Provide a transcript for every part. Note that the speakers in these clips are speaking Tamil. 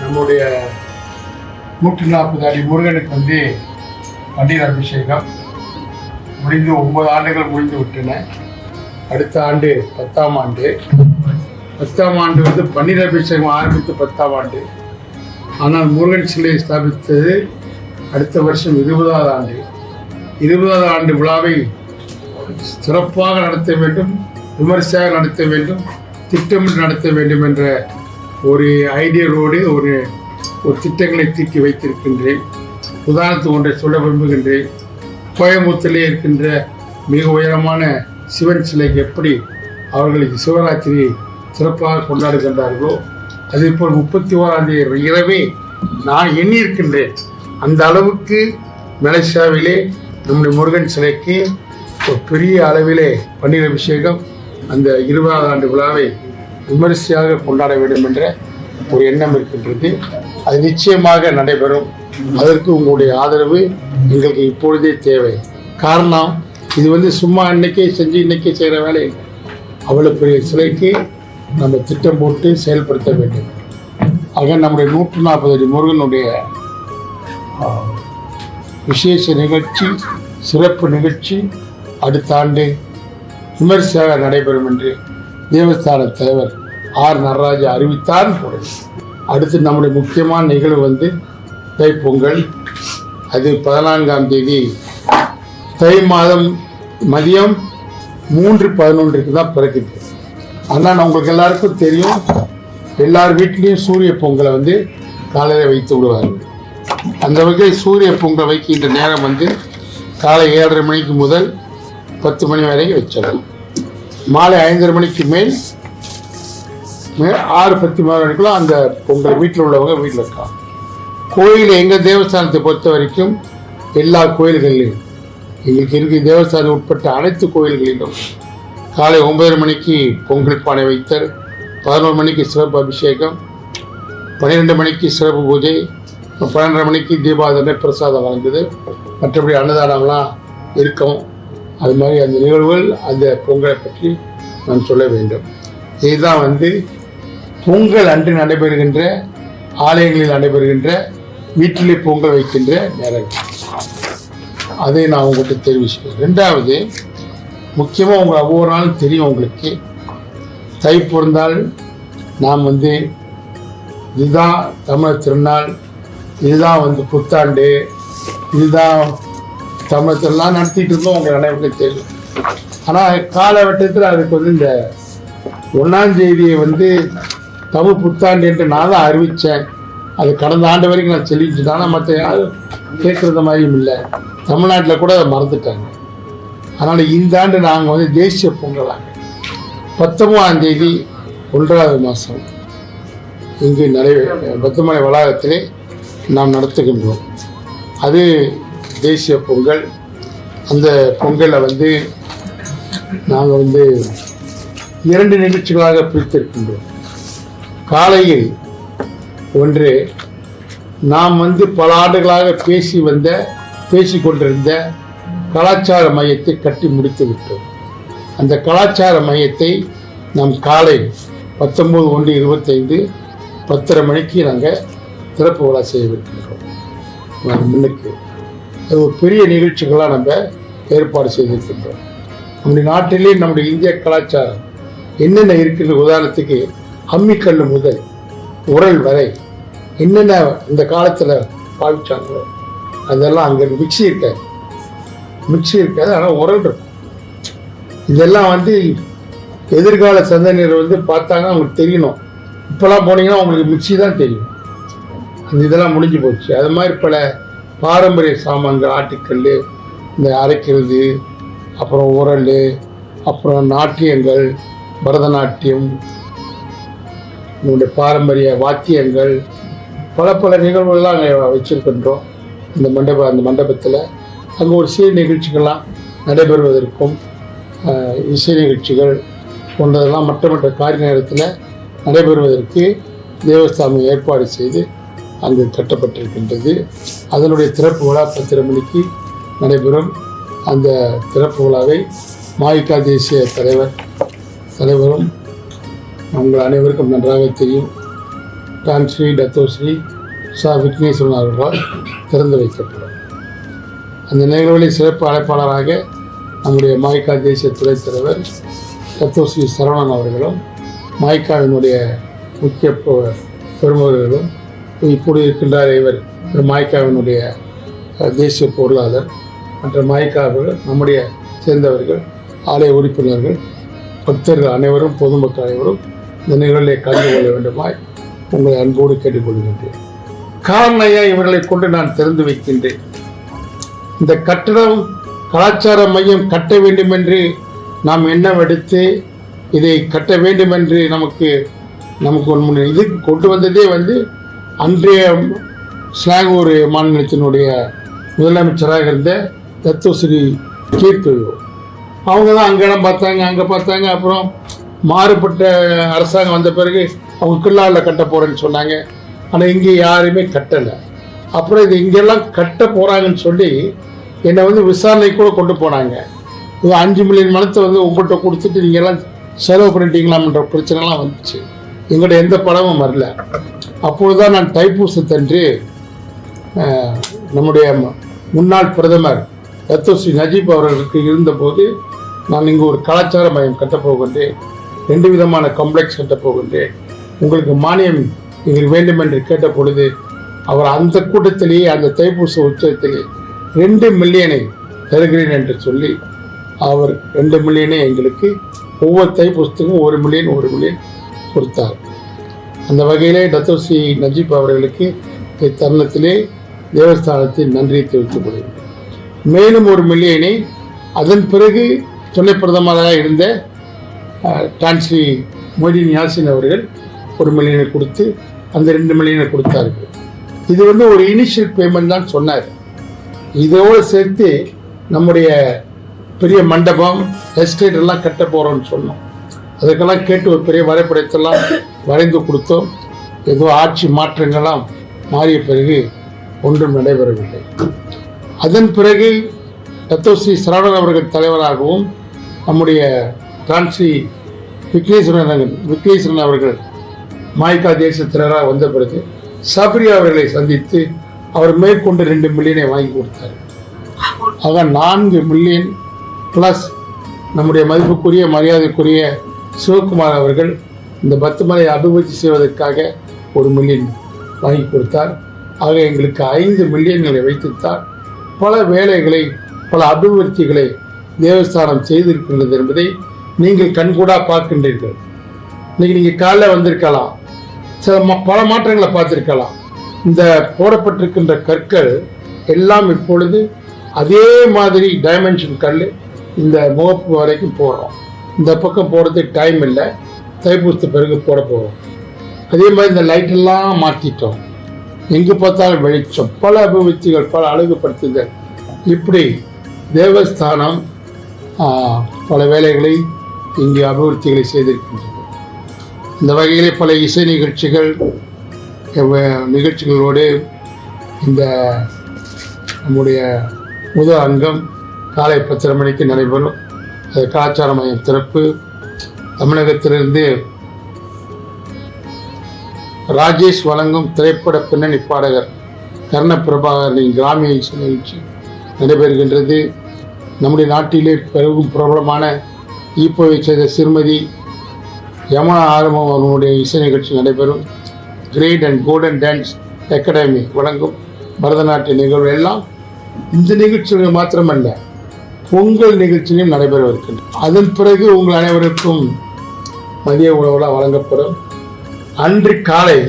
நம்முடைய 140 அடி முருகனுக்கு வந்து பன்னீர் அபிஷேகம் முடிந்து 9 ஆண்டுகள் முடிந்து விட்டன. அடுத்த ஆண்டு 10ஆம் ஆண்டு. 10ஆம் ஆண்டு வந்து பன்னீர் அபிஷேகம் ஆரம்பித்து 10ஆம் ஆண்டு. ஆனால் முருகன் சிலையை ஸ்தாபித்தது அடுத்த வருஷம் 20வது ஆண்டு. 20வது ஆண்டு விழாவை சிறப்பாக நடத்த வேண்டும், விமர்சையாக நடத்த வேண்டும், திட்டமிட்டு நடத்த வேண்டும் என்ற ஒரு ஐடியாவோடு ஒரு திட்டங்களை தீட்டி வைத்திருக்கின்றேன். உதாரணத்துக்கு ஒன்றை சொல்ல விரும்புகின்றேன். கோயம்புத்தூரிலே இருக்கின்ற மிக உயரமான சிவன் சிலைக்கு எப்படி அவர்களுக்கு சிவராத்திரி சிறப்பாக கொண்டாடுகின்றார்களோ அதேபோல் 31ஆம் தேதி இரவே நான் எண்ணியிருக்கின்றேன். அந்த அளவுக்கு மலேசியாவிலே நம்முடைய முருகன் சிலைக்கு ஒரு பெரிய அளவிலே பன்னீர் அபிஷேகம் அந்த 20வது ஆண்டு விழாவை விமரிசையாக கொண்டாட வேண்டும் என்ற ஒரு எண்ணம் இருக்கின்றது. அது நிச்சயமாக நடைபெறும். அதற்கு உங்களுடைய ஆதரவு எங்களுக்கு இப்பொழுதே தேவை. காரணம், இது வந்து சும்மா இன்னைக்கே செஞ்சு இன்னைக்கே செய்கிற வேலை. அவ்வளோ பெரிய சிலைக்கு நம்ம திட்டம் போட்டு செயல்படுத்த வேண்டும். ஆக நம்முடைய 140 அடி முருகனுடைய விசேஷ நிகழ்ச்சி, சிறப்பு நிகழ்ச்சி அடுத்த ஆண்டு விமர்சையாக நடைபெறும் என்று தேவஸ்தான தலைவர் ஆர் நடராஜா அறிவித்தார். அடுத்து நம்முடைய முக்கியமான நிகழ்வு வந்து தைப்பொங்கல். அது 14ஆம் தேதி தை மாதம் மதியம் 3:11 தான் பிறக்குது. ஆனால் உங்களுக்கு எல்லாருக்கும் தெரியும், எல்லார் வீட்லேயும் சூரிய பொங்கலை வந்து காலையில் வைத்து விடுவார்கள். அந்த வகையில் சூரிய பொங்கல் வைக்கின்ற நேரம் வந்து காலை 7:30 மணிக்கு முதல் 10 மணி வரை வச்சிடலாம். மாலை 5:30 மணிக்கு மேல் 6:10 வரைக்கும் அந்த பொங்கல் வீட்டில் உள்ளவங்க வீட்டில் இருக்கலாம். கோயில் எங்கள் தேவஸ்தானத்தை பொறுத்த வரைக்கும் எல்லா கோயில்களிலும் எங்களுக்கு இருக்கிற தேவஸ்தானம் உட்பட்ட அனைத்து கோயில்களிலும் காலை 9:30 மணிக்கு பொங்கல் பானை வைத்தல், 11 மணிக்கு சிறப்பு அபிஷேகம், 12 மணிக்கு சிறப்பு பூஜை, 12:30 மணிக்கு தீபாவளி பிரசாதம் வழங்குது. மற்றபடி அன்னதானம்லாம் இருக்கும். அது மாதிரி அந்த நிகழ்வுகள் அந்த பொங்கலை பற்றி நான் சொல்ல வேண்டும். இதுதான் வந்து பொங்கல் அன்று நடைபெறுகின்ற ஆலயங்களில் நடைபெறுகின்ற வீட்டிலே பொங்கல் வைக்கின்ற நேரங்கள். அதை நான் உங்கள்கிட்ட தெரிவிச்சுக்கிறேன். 2வது, முக்கியமாக உங்கள் ஒவ்வொரு நாளும் தெரியும் உங்களுக்கு, தை பிறந்தால் நாம் வந்து இதுதான் தமிழர் திருநாள், இதுதான் வந்து புத்தாண்டு, இதுதான் தமிழ் திருநாள் நடத்திட்டு இருந்தோம். உங்கள் அனைவருக்கும் தெரியும். ஆனால் காலகட்டத்தில் அதுக்கு வந்து இந்த 1ஆம் தேதியை வந்து தமிழ் புத்தாண்டு என்று நான் தான் அறிவித்தேன். அது கடந்த ஆண்டு வரைக்கும் நான் சொல்லிட்டு. ஆனால் மற்ற யாரும் கேட்குறது மாதிரியும் இல்லை. தமிழ்நாட்டில் கூட அதை மறந்துட்டாங்க. அதனால் இந்த ஆண்டு நாங்கள் வந்து தேசிய பொங்கலாங்க 19ஆம் தேதி 1வது மாதம் இங்கு பத்துமலை வளாகத்திலே நாம் நடத்துகின்றோம். அது தேசிய பொங்கல். அந்த பொங்கலை வந்து நாங்கள் வந்து 2 நிகழ்ச்சிகளாக பிரித்திருக்கின்றோம். காலையில் ஒன்று, நாம் வந்து பல ஆண்டுகளாக பேசி கொண்டிருந்த கலாச்சார மையத்தை கட்டி முடித்து விட்டோம். அந்த கலாச்சார மையத்தை நாம் காலை 19/1/25 10:30 மணிக்கு நாங்கள் திறப்பு விழா செய்யவிருக்கின்றோம். முன்னுக்கு அது ஒரு பெரிய நிகழ்ச்சிகளாக நம்ம ஏற்பாடு செய்திருக்கின்றோம். நம்முடைய நாட்டிலே நம்முடைய இந்திய கலாச்சாரம் என்னென்ன இருக்கின்ற, உதாரணத்துக்கு அம்மிக்கல் முதல் உரல் வரை என்னென்ன இந்த காலத்தில் பாவிச்சாங்களோ அதெல்லாம் அங்கே மிக்சி இருக்காது, ஆனால் உரல் இருக்கும். இதெல்லாம் வந்து எதிர்கால சந்ததியினர் வந்து பார்த்தாங்கன்னா அவங்களுக்கு தெரியணும். இப்போலாம் போனீங்கன்னா அவங்களுக்கு மிக்சி தான் தெரியும். அந்த இதெல்லாம் முடிஞ்சு போச்சு. அது மாதிரி பல பாரம்பரிய சாமான்கள், ஆட்டுக்கல், இந்த அரைக்கிறது, அப்புறம் உரல், அப்புறம் நாட்டியங்கள், பரதநாட்டியம், நம்முடைய பாரம்பரிய வாத்தியங்கள், பல நிகழ்வுகள்லாம் அங்கே வச்சுருக்கின்றோம். அந்த மண்டபத்தில் அங்கே ஒரு சிறு நிகழ்ச்சிகள்லாம் நடைபெறுவதற்கும் இசை நிகழ்ச்சிகள் போன்றதெல்லாம் மற்ற காரிய நேரத்தில் நடைபெறுவதற்கு தேவஸ்தானம் ஏற்பாடு செய்து அங்கு கட்டப்பட்டிருக்கின்றது. அதனுடைய திறப்பு விழா 10:30 மணிக்கு நடைபெறும். அந்த திறப்பு விழாவை மாயிகா தேசிய தலைவரும் உங்கள் அனைவருக்கும் நன்றாக தெரியும். டான் ஸ்ரீ டத்தோஸ்ரீ சா விக்னேஸ்வரன் அவர்களால் திறந்து வைக்கப்படும். அந்த நிகழ்வுகளில் சிறப்பு அழைப்பாளராக நம்முடைய மாய்கா தேசிய துணைத் தலைவர் டத்தோஸ்ரீ சரவணன் அவர்களும் மாய்காவினுடைய முக்கிய பெருமவர்களும் இப்படி இருக்கின்றார் இவர் மாய்காவினுடைய தேசிய பொருளாளர் மற்ற மாய்காவர்கள் நம்முடைய சேர்ந்தவர்கள் ஆலய உறுப்பினர்கள் பக்தர்கள் அனைவரும் பொதுமக்கள் அனைவரும் இந்த நிகழ்வில் கலந்து கொள்ள வேண்டுமாய் உங்களை அன்போடு கேட்டுக்கொள்கின்றேன். காரணம் ஐயா இவர்களை கொண்டு நான் திறந்து வைக்கின்றேன். இந்த கட்டடம் கலாச்சார மையம் கட்ட வேண்டும் என்று நாம் எண்ணமெடுத்து இதை கட்ட வேண்டும் என்று நமக்கு ஒன்று இது கொண்டு வந்ததே அன்றைய ஸ்லாங்கூர் மாநிலத்தினுடைய முதலமைச்சராக இருந்த தத்தோஸ்ரீ கீர்த்தொழிவு அவங்க தான் அங்கே இடம் பார்த்தாங்க, அங்கே பார்த்தாங்க. அப்புறம் மாறுபட்ட அரசாங்கம் வந்த பிறகு அவங்க கில்லாவில் கட்ட போகிறேன்னு சொன்னாங்க. ஆனால் இங்கே யாருமே கட்டலை. அப்புறம் இது இங்கெல்லாம் கட்ட போகிறாங்கன்னு சொல்லி என்னை விசாரணைக்கு கூட கொண்டு போனாங்க. இது 5 மில்லியன் மனத்தை உங்கள்கிட்ட கொடுத்துட்டு நீங்கள்லாம் செலவு பண்ணிட்டீங்களாம்ன்ற பிரச்சனைலாம் வந்துச்சு. எங்கள்கிட்ட எந்த பணமும் வரல. அப்பொழுது தான் நான் தைப்பூசத்தன்று நம்முடைய முன்னாள் பிரதமர் டத்தோஸ்ரீ நஜீப் அவர்களுக்கு இருந்தபோது நான் இங்கு ஒரு கலாச்சார மையம் கட்டப்போகின்றேன், 2 விதமான காம்ப்ளெக்ஸ் கட்டப்போகின்றேன், உங்களுக்கு மானியம் எங்களுக்கு வேண்டும் என்று கேட்ட பொழுது அவர் அந்த கூட்டத்திலேயே அந்த தைப்பூச உற்சவத்திலே 2 மில்லியனை தருகிறேன் என்று சொல்லி அவர் 2 மில்லியனை எங்களுக்கு ஒவ்வொரு தைப்பூசத்துக்கும் 1 மில்லியன் கொடுத்தார். அந்த வகையிலே டத்தோஸ்ரீ நஜீப் அவர்களுக்கு இத்தருணத்திலே தேவஸ்தானத்தில் நன்றியை தெரிவித்துக் கொள்கிறேன். மேலும் 1 மில்லியனை அதன் பிறகு துணை பிரதமராக இருந்த டான் ஸ்ரீ மொய்தீன் யாசின் அவர்கள் 1 மில்லியனை கொடுத்து அந்த 2 மில்லியனை கொடுத்தார்கள். இது ஒரு இனிஷியல் பேமெண்ட் தான் சொன்னார். இதோடு சேர்த்து நம்முடைய பெரிய மண்டபம் எஸ்டேட் எல்லாம் கட்ட போகிறோம்னு சொன்னோம். அதுக்கெல்லாம் கேட்டு ஒரு பெரிய வரைபடத்தெல்லாம் வரைந்து கொடுத்தோம். ஏதோ ஆட்சி மாற்றங்கள்லாம் மாறிய பிறகு ஒன்றும் நடைபெறவில்லை. அதன் பிறகு டத்தோஸ்ரீ சரவணன் அவர்கள் தலைவராகவும் நம்முடைய டான் ஸ்ரீ விக்னேஸ்வரன் அவர்கள் மாய்கா தேசிய தலைவராக வந்த பிறகு சபரி அவர்களை சந்தித்து அவர் மேற்கொண்டு 2 மில்லியனை வாங்கி கொடுத்தார். ஆக 4 மில்லியன் ப்ளஸ் நம்முடைய மதிப்புக்குரிய மரியாதைக்குரிய சிவகுமார் அவர்கள் இந்த பத்துமலை அபிவிருத்தி செய்வதற்காக 1 மில்லியன் வாங்கி கொடுத்தார். ஆக எங்களுக்கு 5 மில்லியன்களை வைத்துத்தான் பல வேலைகளை பல அபிவிருத்திகளை தேவஸ்தானம் செய்திருக்கின்றது என்பதை நீங்கள் கண்கூடா பார்க்கின்றீர்கள். இன்னைக்கு நீங்கள் காலைல வந்திருக்கலாம், பல மாற்றங்களை பார்த்திருக்கலாம். இந்த போடப்பட்டிருக்கின்ற கற்கள் எல்லாம் இப்பொழுது அதே மாதிரி டைமென்ஷன் கல் இந்த முகப்பு வரைக்கும் போடுறோம். இந்த பக்கம் போடுறதுக்கு டைம் இல்லை, தைப்பூசத்து பிறகு போட போகிறோம். அதே மாதிரி இந்த லைட்டெல்லாம் மாற்றிட்டோம். எங்கே பார்த்தாலும் வெளிச்சம், பல அபிவிருத்திகள், பல அழகுபடுத்துதல், இப்படி தேவஸ்தானம் பல வேலைகளை இங்கே அபிவிருத்திகளை செய்திருக்கின்றது. இந்த வகையிலே பல இசை நிகழ்ச்சிகளோடு இந்த நம்முடைய முதல் அங்கம் காலை 10:30 மணிக்கு நடைபெறும். அது கலாச்சார மையம் திறப்பு. தமிழகத்திலிருந்து ராஜேஷ் வழங்கும் திரைப்பட பின்னணி பாடகர் கர்ணபிரபாகரின் கிராமிய இசை நிகழ்ச்சி நடைபெறுகின்றது. நம்முடைய நாட்டிலே பெரும் பிரபலமான ஈப்போவை செய்த சிறுமதி யமுனா ஆரம்பம் அவர்களுடைய இசை நிகழ்ச்சி நடைபெறும். Great and golden dance academy வழங்கும் பரதநாட்டிய நிகழ்வு எல்லாம் இந்த நிகழ்ச்சிகள் மாத்திரமல்ல, பொங்கல் நிகழ்ச்சியும் நடைபெறவிருக்கின்றன. அதன் பிறகு உங்கள் அனைவருக்கும் மதிய உணவுலாம் வழங்கப்படும். அன்று காலை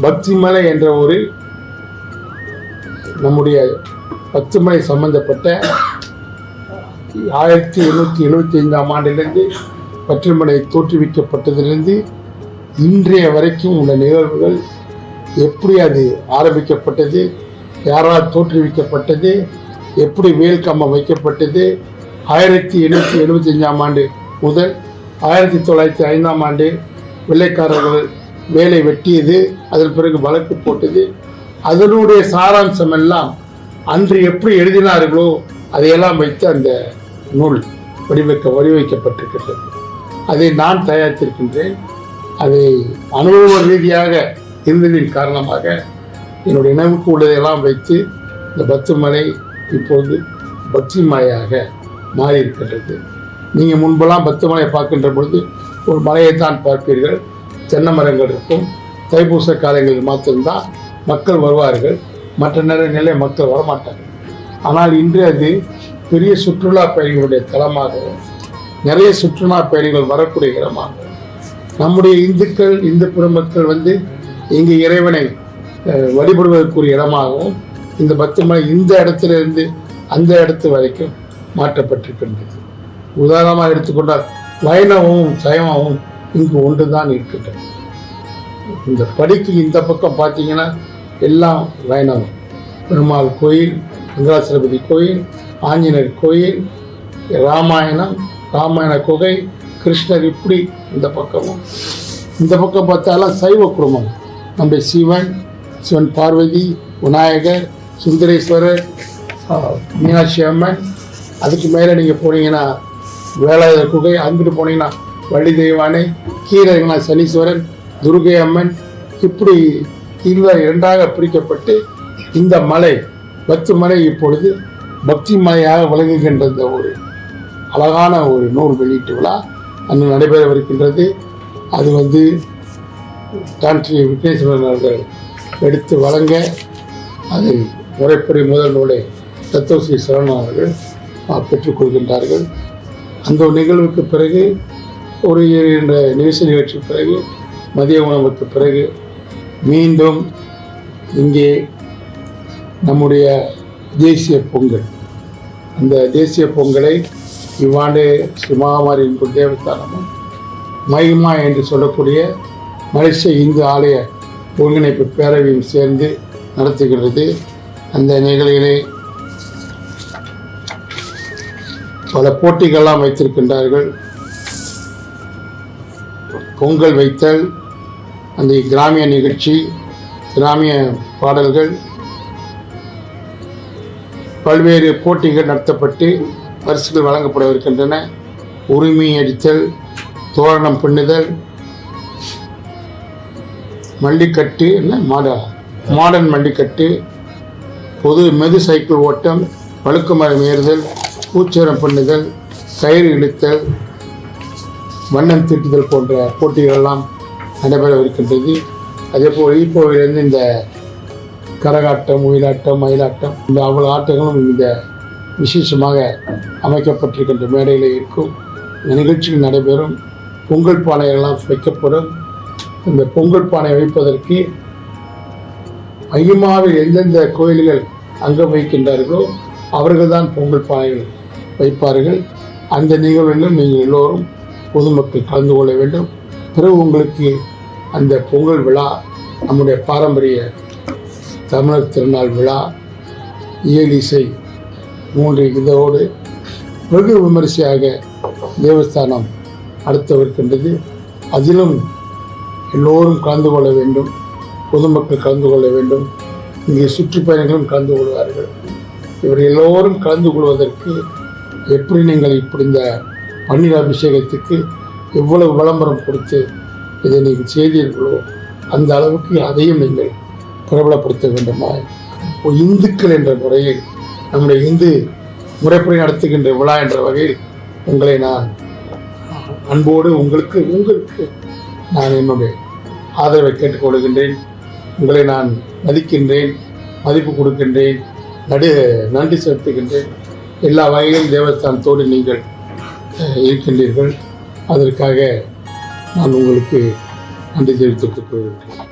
பக்திமலை என்ற ஒரு நம்முடைய பக்திமலை சம்பந்தப்பட்ட 1875ஆம் ஆண்டிலிருந்து பற்றுமலை தோற்றுவிக்கப்பட்டதிலிருந்து இன்றைய வரைக்கும் உள்ள நிகழ்வுகள், எப்படி அது ஆரம்பிக்கப்பட்டது, யாரால் தோற்றுவிக்கப்பட்டது, எப்படி வேல் கம்பம் வைக்கப்பட்டது, 1875ஆம் ஆண்டு முதல் 1905ஆம் ஆண்டு வெள்ளைக்காரர்கள் வேலை வெட்டியது, அதன் பிறகு வழக்கு போட்டது, அதனுடைய சாராம்சம் எல்லாம் அன்று எப்படி எழுதினார்களோ அதையெல்லாம் வைத்து அந்த நூல் வடிவமைக்கப்பட்டிருக்கின்றது. அதை நான் தயாரித்திருக்கின்றேன். அதை அனுபவ ரீதியாக இருந்ததின் காரணமாக என்னுடைய நினைவுக்கு உள்ளதையெல்லாம் வைத்து இந்த பத்துமலை இப்போது பக்தி மலையாக மாறி இருக்கின்றது. நீங்கள் முன்பெல்லாம் பத்துமலையை பார்க்கின்ற பொழுது ஒரு மலையைத்தான் பார்ப்பீர்கள், தென்னை மரங்கள் இருக்கும். தைப்பூச காலங்களில் மாத்திரம்தான் மக்கள் வருவார்கள், மற்ற நிலை மக்கள் வரமாட்டார்கள். ஆனால் இன்று அது பெரிய சுற்றுலா பயணிகளுடைய தலமாகவும் நிறைய சுற்றுலா பயணிகள் வரக்கூடிய இடமாகவும் நம்முடைய இந்து பெருமக்கள் இங்கு இறைவனை வழிபடுவதற்குரிய இடமாகவும் இந்த பத்துமலை இந்த இடத்திலிருந்து அந்த இடத்து வரைக்கும் மாற்றப்பட்டிருக்கின்றது. உதாரணமாக எடுத்துக்கொண்டால் வைணவமும் சைவமும் இங்கு ஒன்று தான் இருக்கின்றது. இந்த படிக்கு இந்த பக்கம் பார்த்தீங்கன்னா எல்லாம் வைணவம். பெருமாள் கோயில், வெங்கடாசலபதி கோயில், ஆஞ்சநேயர் கோயில், ராமாயண குகை, கிருஷ்ணர், இப்படி இந்த பக்கமும். இந்த பக்கம் பார்த்தாலும் சைவ குடும்பம். நம்முடைய சிவன் பார்வதி, விநாயகர், சுந்தரேஸ்வரர், மீனாட்சி அம்மன். அதுக்கு மேலே நீங்கள் போனீங்கன்னா வேலாயுத குகை, அங்கிட்டு போனீங்கன்னா வள்ளி தெய்வானை, கீழே சனீஸ்வரன், துர்கை அம்மன். இப்படி இரண்டாக பிரிக்கப்பட்டு இந்த மலை பத்துமலை இப்பொழுது பக்தி மலையாக விளங்குகின்ற ஒரு அழகான ஒரு நூல் வெளியீட்டு விழா அன்று நடைபெறவிருக்கின்றது. அது டான்ஸ்ரீ விக்னேஸ்வரன் அவர்கள் எடுத்து வழங்க அதை முறைப்படி முதல் நூலை தத்துவஸ்ரீ சரவணன் அவர்கள் பெற்றுக்கொள்கின்றார்கள். அந்த நிகழ்வுக்கு பிறகு ஒரு நிகழ்ச்சி பிறகு மதிய உணவுக்கு பிறகு மீண்டும் இங்கே நம்முடைய தேசிய பொங்கல், அந்த தேசிய பொங்கலை இவ்வாண்டு ஸ்ரீ மகாமாரியின் தேவஸ்தானமும் மகிமா என்று சொல்லக்கூடிய மலேசிய இந்து ஆலய ஒருங்கிணைப்பு பேரவையும் சேர்ந்து நடத்துகிறது. அந்த நிகழ்ச்சிகளை பல போட்டிகள்லாம் வைத்திருக்கின்றார்கள். பொங்கல் வைத்தல், அந்த கிராமிய நிகழ்ச்சி, கிராமிய பாடல்கள், பல்வேறு போட்டிகள் நடத்தப்பட்டு பரிசுகள் வழங்கப்படவிருக்கின்றன. உரிமை அடித்தல், தோரணம் பின்னுதல், மல்லிக்கட்டு, மாடர்ன் மல்லிக்கட்டு, பொது மெது சைக்கிள் ஓட்டம், வழுக்குமரம் ஏறுதல், பூச்சரம் பின்னுதல், கயிறு இழுத்தல், வண்ணம் தீட்டுதல் போன்ற போட்டிகளெல்லாம் நடைபெறவிருக்கின்றது. அதேபோல் ஈப்போவிலிருந்து இந்த கரகாட்டம், ஒயிலாட்டம், மயிலாட்டம், இந்த அவ்வளோ ஆட்டங்களும் இந்த விசேஷமாக அமைக்கப்பட்டிருக்கின்ற மேடையில் இருக்கும். இந்த நிகழ்ச்சிகள் நடைபெறும். பொங்கல் பானைகள்லாம் வைக்கப்படும். இந்த பொங்கல் பானை வைப்பதற்கு மகிமாவில் எந்தெந்த கோயில்கள் அங்கம் வைக்கின்றார்களோ அவர்கள் தான் பொங்கல் பானைகள் வைப்பார்கள். அந்த நிகழ்வுகளிலும் நீங்கள் எல்லோரும் பொதுமக்கள் கலந்து கொள்ள வேண்டும். பிறகு உங்களுக்கு அந்த பொங்கல் விழா, நம்முடைய பாரம்பரிய தமிழர் திருநாள் விழா, இயல் இசை 3 இதோடு வெகு விமரிசையாக தேவஸ்தானம் நடத்தவிருக்கின்றது. அதிலும் எல்லோரும் கலந்து கொள்ள வேண்டும், பொதுமக்கள் கலந்து கொள்ள வேண்டும். இங்கே சுற்றுப்பயணிகளும் கலந்து கொள்வார்கள். இவர் எல்லோரும் கலந்து கொள்வதற்கு எப்படி நீங்கள் இப்படி இந்த பன்னீர் அபிஷேகத்துக்கு எவ்வளவு விளம்பரம் கொடுத்து இதை நீங்கள் செய்தீர்களோ அந்த அளவுக்கு அதையும் நீங்கள் பிரபலப்படுத்த வேண்டுமா? இந்துக்கள் என்ற முறையில், நம்முடைய இந்து முறைப்படி நடத்துகின்ற விழா என்ற வகையில் உங்களை நான் அன்போடு உங்களுக்கு நான் என்னுடைய ஆதரவை கேட்டுக்கொள்கின்றேன். உங்களை நான் மதிக்கின்றேன், மதிப்பு கொடுக்கின்றேன், நன்றி செலுத்துகின்றேன். எல்லா வகையிலும் தேவஸ்தானத்தோடு நீங்கள் இருக்கின்றீர்கள். அதற்காக நான் உங்களுக்கு நன்றி தெரிவித்துக் கொள்கிறேன்.